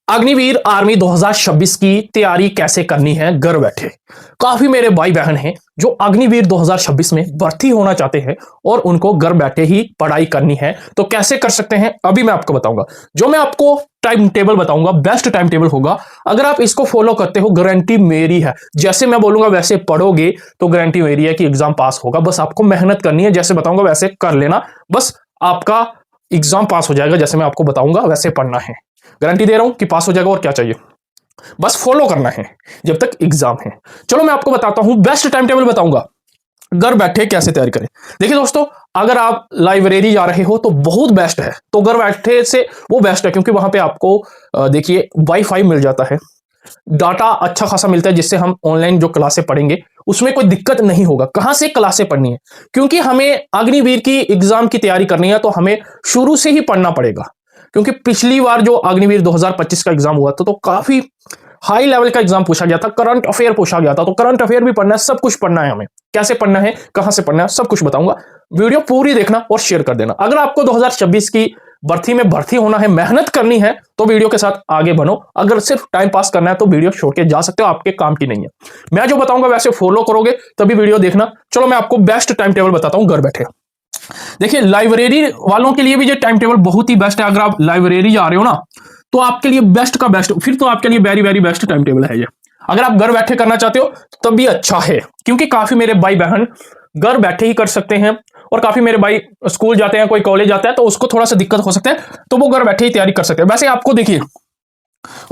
Agniveer army 2026 की तैयारी कैसे करनी है घर बैठे। काफी मेरे भाई बहन हैं जो अग्निवीर 2026 में भर्ती होना चाहते हैं और उनको घर बैठे ही पढ़ाई करनी है। तो कैसे कर सकते हैं अभी मैं आपको बताऊंगा। जो मैं आपको टाइम टेबल बताऊंगा बेस्ट टाइम टेबल होगा। अगर आप इसको फॉलो करते हो गारंटी मेरी है, जैसे मैं बोलूंगा वैसे पढ़ोगे तो गारंटी मेरी है कि एग्जाम पास होगा। बस आपको मेहनत करनी है, जैसे बताऊंगा वैसे कर लेना, बस आपका एग्जाम पास हो जाएगा। जैसे मैं आपको बताऊंगा वैसे पढ़ना है, गारंटी दे रहा हूं कि पास हो जाएगा। और क्या चाहिए, बस फॉलो करना है जब तक एग्जाम है। चलो मैं आपको बताता हूं, बेस्ट टाइम टेबल बताऊंगा घर बैठे कैसे तैयारी करें। देखिए दोस्तों, अगर आप लाइब्रेरी जा रहे हो तो बहुत बेस्ट है, तो घर बैठे से वो बेस्ट है, क्योंकि वहां पे आपको देखिए वाईफाई मिल जाता है, डाटा अच्छा खासा मिलता है, जिससे हम ऑनलाइन जो क्लासें पढ़ेंगे उसमें कोई दिक्कत नहीं होगा। कहां से क्लासें पढ़नी है, क्योंकि हमें अग्निवीर की एग्जाम की तैयारी करनी है तो हमें शुरू से ही पढ़ना पड़ेगा। क्योंकि पिछली बार जो अग्निवीर 2025 का एग्जाम हुआ था तो काफी हाई लेवल का एग्जाम पूछा गया था, करंट अफेयर पूछा गया था। तो करंट अफेयर भी पढ़ना है, सब कुछ पढ़ना है हमें। कैसे पढ़ना है, कहां से पढ़ना है, सब कुछ बताऊंगा। वीडियो पूरी देखना और शेयर कर देना। अगर आपको 2026 की भर्ती में भर्ती होना है, मेहनत करनी है, तो वीडियो के साथ आगे बनो। अगर सिर्फ टाइम पास करना है तो वीडियो छोड़ के जा सकते हो, आपके काम की नहीं है। मैं जो बताऊंगा वैसे फॉलो करोगे तभी वीडियो देखना। चलो मैं आपको बेस्ट टाइम टेबल बताता हूं घर बैठे। देखिए, लाइब्रेरी वालों के लिए भी ये टाइम टेबल बहुत ही बेस्ट है। अगर आप लाइब्रेरी जा रहे हो ना, तो आपके लिए बेस्ट का बेस्ट, फिर तो आपके लिए very very best time table है ये। अगर आप घर बैठे करना चाहते हो तब भी अच्छा है, क्योंकि काफी मेरे भाई बहन घर बैठे ही कर सकते हैं। और काफी मेरे भाई स्कूल जाते हैं, कोई कॉलेज जाता है तो उसको थोड़ा सा दिक्कत हो सकता है, तो वो घर बैठे ही तैयारी कर सकते हैं। वैसे आपको देखिए,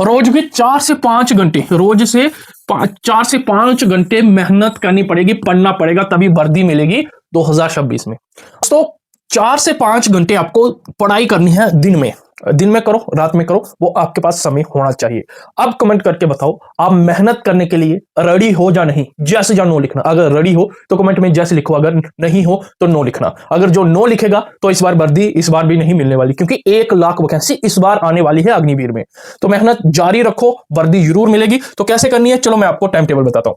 रोज भी 4 से 5 घंटे, रोज से 4 से 5 घंटे मेहनत करनी पड़ेगी, पढ़ना पड़ेगा, तभी वर्दी मिलेगी 2026 में। तो 4 से 5 घंटे आपको पढ़ाई करनी है दिन में करो, रात में करो, वो आपके पास समय होना चाहिए। अब कमेंट करके बताओ, आप मेहनत करने के लिए रेडी हो या नहीं, जैसे या नो लिखना। अगर रेडी हो तो कमेंट में जैसे लिखो, अगर नहीं हो तो नो लिखना। अगर जो नो लिखेगा तो इस बार वर्दी इस बार भी नहीं मिलने वाली, क्योंकि 1 लाख वैकेंसी इस बार आने वाली है अग्निवीर में। तो मेहनत जारी रखो, वर्दी जरूर मिलेगी। तो कैसे करनी है, चलो मैं आपको टाइम टेबल बताता हूं।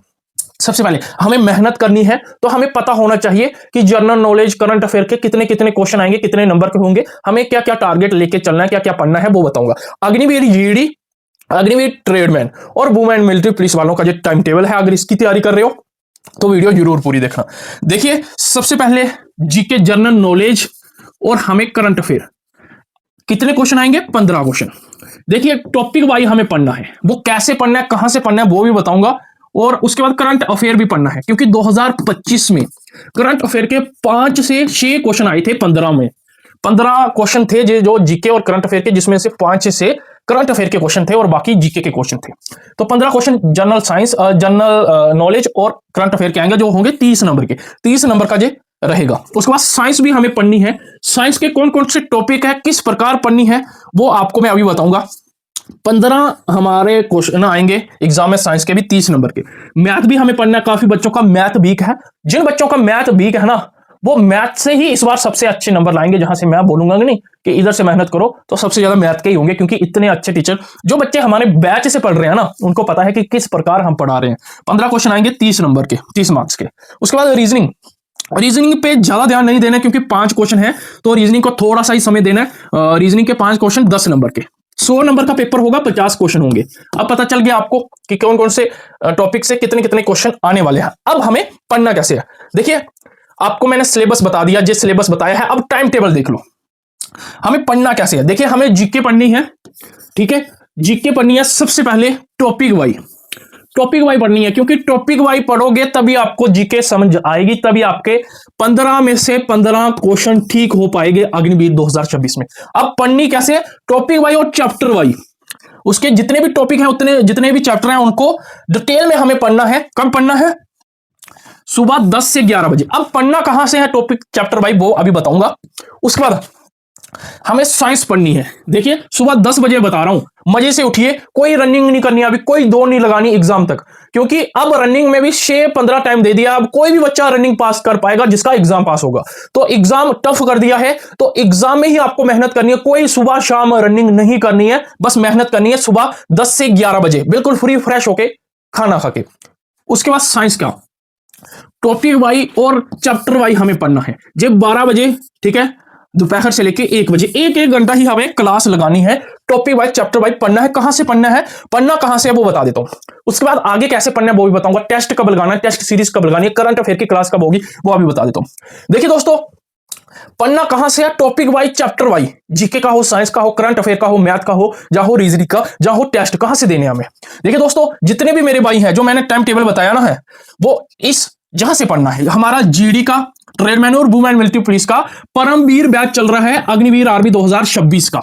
सबसे पहले हमें मेहनत करनी है तो हमें पता होना चाहिए कि जनरल नॉलेज, करंट अफेयर के कितने कितने क्वेश्चन आएंगे, कितने नंबर के होंगे, हमें क्या क्या टारगेट लेके चलना है, क्या क्या पढ़ना है, वो बताऊंगा। अग्निवीर जीडी, अग्निवीर ट्रेडमैन और वुमेन मिलिट्री पुलिस वालों का जो टाइम टेबल है, अगर इसकी तैयारी कर रहे हो तो वीडियो जरूर पूरी देखना। देखिए, सबसे पहले जीके जनरल नॉलेज और हमें करंट अफेयर कितने क्वेश्चन आएंगे, 15 क्वेश्चन। देखिए, टॉपिक वाइज हमें पढ़ना है, वो कैसे पढ़ना है, कहां से पढ़ना है, वो भी बताऊंगा। और उसके बाद करंट अफेयर भी पढ़ना है, क्योंकि 2025 में करंट अफेयर के 5 से 6 क्वेश्चन आए थे 15 में। 15 क्वेश्चन थे जो जीके और करंट अफेयर के, जिसमें से 5 से करंट अफेयर के क्वेश्चन थे और बाकी जीके के क्वेश्चन थे। तो 15 question general science, general knowledge और करंट अफेयर के आएंगे, जो होंगे 30 नंबर के। 30 नंबर का जो रहेगा। उसके बाद साइंस भी हमें पढ़नी है। साइंस के कौन कौन से टॉपिक है, किस प्रकार पढ़नी है, वो आपको मैं अभी बताऊंगा। 15 हमारे क्वेश्चन आएंगे एग्जाम में, साइंस के भी 30 नंबर के। मैथ भी हमें पढ़ना है, काफी बच्चों का मैथ वीक है। जिन बच्चों का मैथ वीक है ना, वो मैथ से ही इस बार सबसे अच्छे नंबर लाएंगे। जहां से मैं बोलूंगा नहीं कि इधर से मेहनत करो, तो सबसे ज्यादा मैथ के ही होंगे, क्योंकि इतने अच्छे टीचर जो बच्चे हमारे बैच से पढ़ रहे हैं ना, उनको पता है कि किस प्रकार हम पढ़ा रहे हैं। 15 क्वेश्चन आएंगे 30 नंबर के, 30 मार्क्स के। उसके बाद रीजनिंग पे ज्यादा ध्यान नहीं देना है, क्योंकि 5 क्वेश्चन है तो रीजनिंग को थोड़ा सा ही समय देना है। रीजनिंग के 5 क्वेश्चन 10 नंबर के, 100 नंबर का पेपर होगा, 50 क्वेश्चन होंगे। अब पता चल गया आपको कि कौन कौन से टॉपिक से कितने कितने क्वेश्चन आने वाले हैं। अब हमें पढ़ना कैसे है, देखिए आपको मैंने सिलेबस बता दिया, जिस सिलेबस बताया है। अब टाइम टेबल देख लो, हमें पढ़ना कैसे है। देखिए, हमें जीके पढ़नी है, ठीक है, जीके पढ़नी है। सबसे पहले टॉपिक वाइज पढ़नी है, क्योंकि टॉपिक वाइज पढ़ोगे तभी आपको जीके समझ आएगी, तभी आपके 15 में से 15 क्वेश्चन ठीक हो पाएंगे अग्निवीर 2026 में। अब पढ़नी कैसे है, टॉपिक वाइज और चैप्टर वाइज। उसके जितने भी टॉपिक हैं, उतने जितने भी चैप्टर हैं, उनको डिटेल में हमें पढ़ना है। कब पढ़ना है, सुबह 10 से 11 बजे। अब पढ़ना कहां से है, टॉपिक चैप्टर वाइज, वो अभी बताऊंगा। उसके बाद हमें साइंस पढ़नी है। देखिए, सुबह 10 बजे बता रहा हूं, मजे से उठिए, कोई रनिंग नहीं करनी, अभी कोई दौड़ नहीं लगानी एग्जाम तक, क्योंकि अब रनिंग में भी 6-15 टाइम दे दिया। अब कोई भी बच्चा रनिंग पास कर पाएगा जिसका एग्जाम पास होगा। तो एग्जाम टफ कर दिया है, तो एग्जाम में ही आपको मेहनत करनी है। कोई सुबह शाम रनिंग नहीं करनी है, बस मेहनत करनी है सुबह 10 से 11 बजे, बिल्कुल फ्री फ्रेश होके, खाना खा के। उसके बाद साइंस का टॉपिक वाइज और चैप्टर वाइज हमें पढ़ना है। जब 12 बजे, ठीक है, दोपहर से लेके 1 बजे, एक एक घंटा ही हमें क्लास लगानी है। टॉपिक वाइज चैप्टर वाइज पढ़ना है। कहां से पढ़ना है, पढ़ना कहां से है वो बता देता हूं। उसके बाद आगे कैसे पढ़ना है वो भी बताऊंगा। टेस्ट कब लगाना है, टेस्ट सीरीज कब लगानी है, करंट अफेयर की क्लास कब होगी वो अभी बता देता हूं। देखिए दोस्तों, पढ़ना कहां से है, topic wise chapter wise, GK का हो, साइंस का हो, करंट अफेयर का हो, मैथ का हो, जहां हो रीजनिंग का, जहां हो टेस्ट, कहां से देने हमें। देखिए दोस्तों, जितने भी मेरे भाई हैं जो मैंने टाइम टेबल बताया ना है, वो इस जहां से पढ़ना है। हमारा जीडी का, ट्रेडमैन और वुमेन मिलिट्री पुलिस का परमवीर बैच चल रहा है, अग्निवीर आर्मी 2026 का।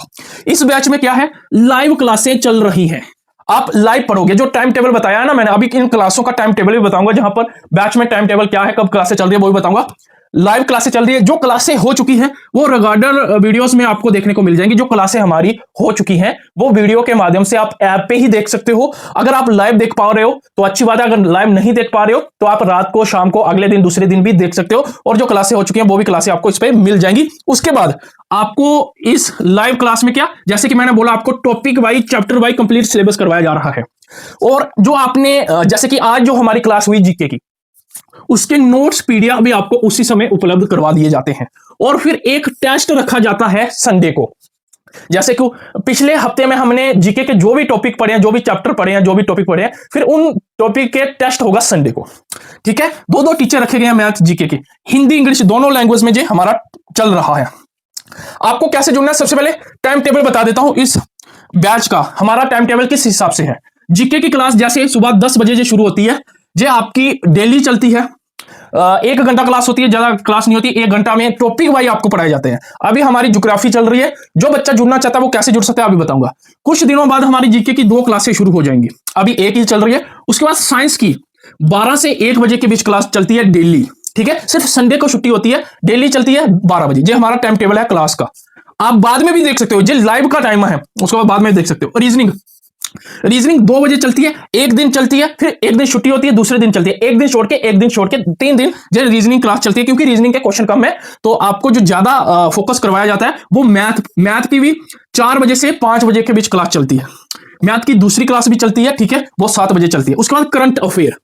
इस बैच में क्या है, लाइव क्लासें चल रही हैं। आप लाइव पढ़ोगे, जो टाइम टेबल बताया है ना मैंने, अभी इन क्लासों का टाइम टेबल भी बताऊंगा, जहां पर बैच में टाइम टेबल क्या है, कब क्लासें चल रही है वो भी बताऊंगा। लाइव क्लासें चल रही है, जो क्लासें हो चुकी हैं वो रिकॉर्डर वीडियोस में आपको देखने को मिल जाएंगी। जो क्लासें हमारी हो चुकी हैं वो वीडियो के माध्यम से आप ऐप पे ही देख सकते हो। अगर आप लाइव देख पा रहे हो तो अच्छी बात है, अगर लाइव नहीं देख पा रहे हो तो आप रात को, शाम को, अगले दिन, दूसरे दिन भी देख सकते हो, और जो क्लासें हो चुकी हैं वो भी क्लासें आपको इस पे मिल जाएंगी। उसके बाद आपको इस लाइव क्लास में क्या, जैसे कि मैंने बोला, आपको topic wise, chapter wise complete syllabus करवाया जा रहा है। और जो आपने, जैसे कि आज जो हमारी क्लास हुई जीके की, उसके नोट्स पीडीएफ भी आपको उसी समय उपलब्ध करवा दिए जाते हैं। और फिर एक टेस्ट रखा जाता है संडे को। जैसे कि पिछले हफ्ते में हमने जीके के जो भी टॉपिक पढ़े हैं, जो भी चैप्टर पढ़े हैं, जो भी टॉपिक पढ़े हैं, फिर उन टॉपिक के टेस्ट होगा संडे को। ठीक है, दो टीचर रखे गए हैं मैथ जीके के, हिंदी इंग्लिश दोनों लैंग्वेज में जो हमारा चल रहा है। आपको कैसे जुड़ना है, सबसे पहले टाइम टेबल बता देता हूं इस बैच का। हमारा टाइम टेबल किस हिसाब से है, जीके की क्लास जैसे सुबह 10 बजे जो शुरू होती है, जो आपकी डेली चलती है। 1 घंटा क्लास होती है, ज्यादा क्लास नहीं होती। 1 घंटा में टॉपिक वाइज आपको पढ़ाए जाते हैं। अभी हमारी ज्योग्राफी चल रही है, जो बच्चा जुड़ना चाहता है वो कैसे जुड़ सकता है अभी बताऊंगा। कुछ दिनों बाद हमारी जीके की 2 क्लासें शुरू हो जाएंगी, अभी एक ही चल रही है। उसके बाद साइंस की 12 से 1 बजे के बीच क्लास चलती है डेली। ठीक है, सिर्फ संडे को छुट्टी होती है, डेली चलती है 12 बजे। ये हमारा टाइम टेबल है क्लास का। आप बाद में भी देख सकते हो, जो लाइव का टाइम है उसको बाद में देख सकते हो। रीजनिंग 2 बजे चलती है, एक दिन चलती है, फिर एक दिन छुट्टी होती है, दूसरे दिन चलती है, एक दिन छोड़ के, एक दिन छोड़ के 3 दिन जो रीजनिंग क्लास चलती है। क्योंकि रीजनिंग के क्वेश्चन कम है तो आपको जो ज्यादा फोकस करवाया जाता है वो मैथ की भी 4 बजे से 5 बजे के बीच क्लास चलती है। मैथ की दूसरी क्लास भी चलती है, ठीक है, वो 7 बजे चलती है। उसके बाद करंट अफेयर,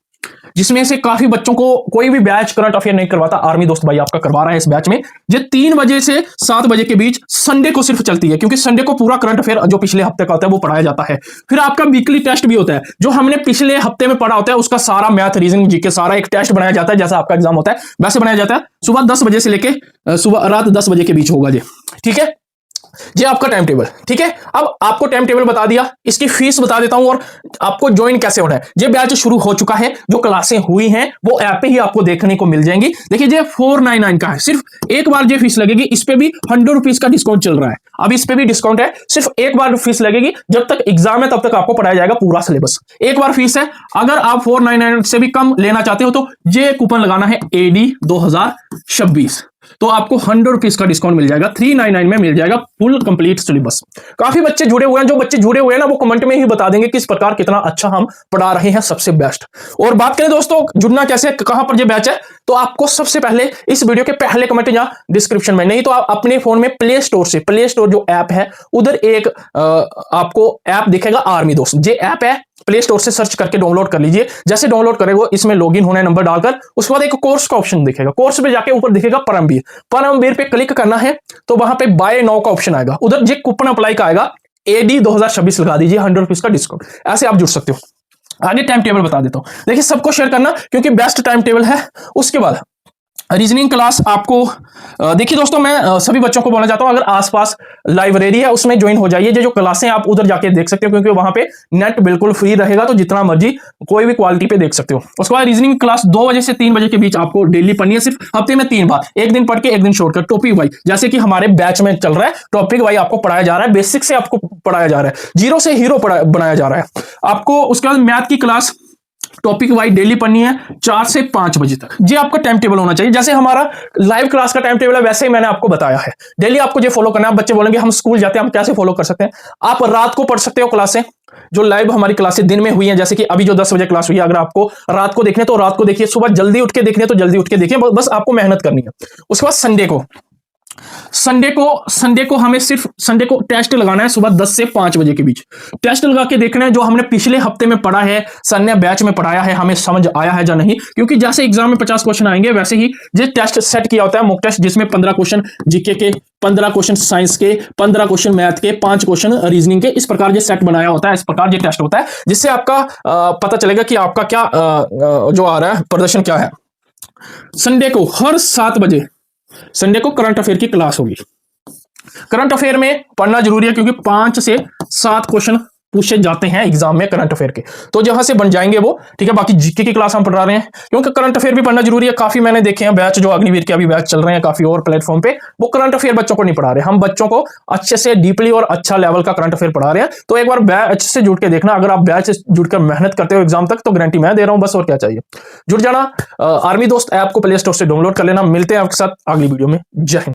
जिसमें से काफी बच्चों को कोई भी बैच करंट अफेयर नहीं करवाता, आर्मी दोस्त भाई आपका करवा रहा है इस बैच में। ये 3 बजे से 7 बजे के बीच संडे को सिर्फ चलती है, क्योंकि संडे को पूरा करंट अफेयर जो पिछले हफ्ते का होता है वो पढ़ाया जाता है। फिर आपका वीकली टेस्ट भी होता है, जो हमने पिछले हफ्ते में पढ़ा होता है उसका सारा मैथ, रीजनिंग, जीके सारा एक टेस्ट बनाया जाता है। जैसा आपका एग्जाम होता है वैसे बनाया जाता है। सुबह 10 बजे से लेके सुबह रात 10 बजे के बीच होगा जी। ठीक है, ये आपका टाइम टेबल। ठीक है, अब आपको टाइम टेबल बता दिया, इसकी फीस बता देता हूं और आपको ज्वाइन कैसे होना है। ये बैच शुरू हो चुका है, जो क्लासें हुई हैं वो ऐप पे ही आपको देखने को मिल जाएंगी। देखिए, ये 499 का है, सिर्फ एक बार ये फीस लगेगी। इस पे भी 100 रुपीज का डिस्काउंट चल रहा है, अब इस पे भी डिस्काउंट है। सिर्फ एक बार फीस लगेगी, जब तक एग्जाम है तब तक आपको पढ़ाया जाएगा पूरा सिलेबस। एक बार फीस है। अगर आप 499 से भी कम लेना चाहते हो तो ये कूपन लगाना है AD 2026, तो आपको 100 रुपीज का डिस्काउंट मिल जाएगा। 399 में मिल जाएगा फुल कंप्लीट सिलेबस। काफी बच्चे जुड़े हुए हैं, जो बच्चे जुड़े हुए हैं ना वो कमेंट में ही बता देंगे किस प्रकार कितना अच्छा हम पढ़ा रहे हैं, सबसे बेस्ट। और बात करें दोस्तों जुड़ना कैसे, कहां पर ये बैच है, तो आपको सबसे पहले इस वीडियो के पहले कमेंट या डिस्क्रिप्शन में, नहीं तो आप अपने फोन में प्ले स्टोर जो ऐप है उधर एक आपको ऐप दिखेगा आर्मी दोस्त। ये ऐप है, प्ले स्टोर से सर्च करके डाउनलोड कर लीजिए। जैसे डाउनलोड करेंगे इसमें लॉगिन होने नंबर डालकर, उसके बाद एक कोर्स का ऑप्शन दिखेगा, कोर्स पे जाके ऊपर दिखेगा परमवीर पे क्लिक करना है, तो वहां पे बाय नाउ का ऑप्शन आएगा, उधर जे कूपन अप्लाई का आएगा AD 2026 लगा दीजिए, 100 रुपीज का डिस्काउंट। ऐसे आप जुड़ सकते हो। आगे टाइम टेबल बता देता हूं, देखिए सबको शेयर करना क्योंकि बेस्ट टाइम टेबल है। उसके बाद रीजनिंग क्लास आपको देखिए दोस्तों, मैं सभी बच्चों को बोलना चाहता हूं, अगर आसपास लाइब्रेरी है उसमें ज्वाइन हो जाइए। जो क्लासें आप उधर जाके देख सकते हो, क्योंकि वहां पे नेट बिल्कुल फ्री रहेगा, तो जितना मर्जी कोई भी क्वालिटी पे देख सकते हो। उसके बाद रीजनिंग क्लास 2 बजे से 3 बजे के बीच आपको डेली पढ़नी है, सिर्फ हफ्ते में 3 बार, एक दिन पढ़ के एक दिन छोड़कर, टॉपिक वाइज। जैसे कि हमारे बैच में चल रहा है, टॉपिक वाइज आपको पढ़ाया जा रहा है, बेसिक से आपको पढ़ाया जा रहा है, जीरो से हीरो बनाया जा रहा है आपको। उसके बाद मैथ की क्लास टॉपिक वाइज डेली पढ़नी है 4 से 5 बजे तक। ये आपका टाइम टेबल होना चाहिए। जैसे हमारा लाइव क्लास का टाइम टेबल है वैसे ही मैंने आपको बताया है, डेली आपको ये फॉलो करना है। बच्चे बोलेंगे हम स्कूल जाते हैं, हम कैसे फॉलो कर सकते हैं? आप रात को पढ़ सकते हो क्लासें, जो लाइव हमारी क्लासें दिन में हुई हैं, जैसे कि अभी जो 10 बजे क्लास हुई है, अगर आपको रात को देखने तो रात को देखिए, सुबह जल्दी उठ के देखने तो जल्दी उठ के देखिए, बस आपको मेहनत करनी है। उसके बाद संडे को संडे को हमें सिर्फ संडे को टेस्ट लगाना है सुबह 10 से 5 बजे के बीच। टेस्ट लगा के देखना है जो हमने पिछले हफ्ते में पढ़ा है, सर ने बैच में पढ़ाया है, हमें समझ आया है या नहीं। क्योंकि जैसे एग्जाम में 50 क्वेश्चन आएंगे वैसे ही ये टेस्ट सेट किया होता है, मॉक टेस्ट, जिसमें 15 क्वेश्चन जीके के, 15 क्वेश्चन साइंस के, 15 क्वेश्चन मैथ के, 5 क्वेश्चन रीजनिंग के। इस प्रकार ये सेट बनाया होता है, इस प्रकार ये टेस्ट होता है, जिससे आपका पता चलेगा कि आपका क्या जो आ रहा है प्रदर्शन क्या है। संडे को हर 7 बजे संडे को करंट अफेयर की क्लास होगी। करंट अफेयर में पढ़ना जरूरी है क्योंकि 5 से 7 क्वेश्चन पूछे जाते हैं एग्जाम में करंट अफेयर के, तो जहां से बन जाएंगे वो, ठीक है। बाकी जीके की क्लास हम पढ़ा रहे हैं क्योंकि करंट अफेयर भी पढ़ना जरूरी है। काफी मैंने देखे हैं बैच, जो अग्निवीर के अभी बैच चल रहे हैं काफी और प्लेटफॉर्म पे, वो करंट अफेयर बच्चों को नहीं पढ़ा रहे। हम बच्चों को अच्छे से डीपली और अच्छा लेवल का करंट अफेयर पढ़ा रहे हैं। तो एक बार बैच से जुड़ के देखना, अगर आप बैच से जुड़कर मेहनत करते हो एग्जाम तक, तो गारंटी मैं दे रहा हूं, बस और क्या चाहिए। जुड़ जाना। आर्मी दोस्त ऐप को प्ले स्टोर से डाउनलोड कर लेना। मिलते हैं आपके साथ अगली वीडियो में। जय हिंद।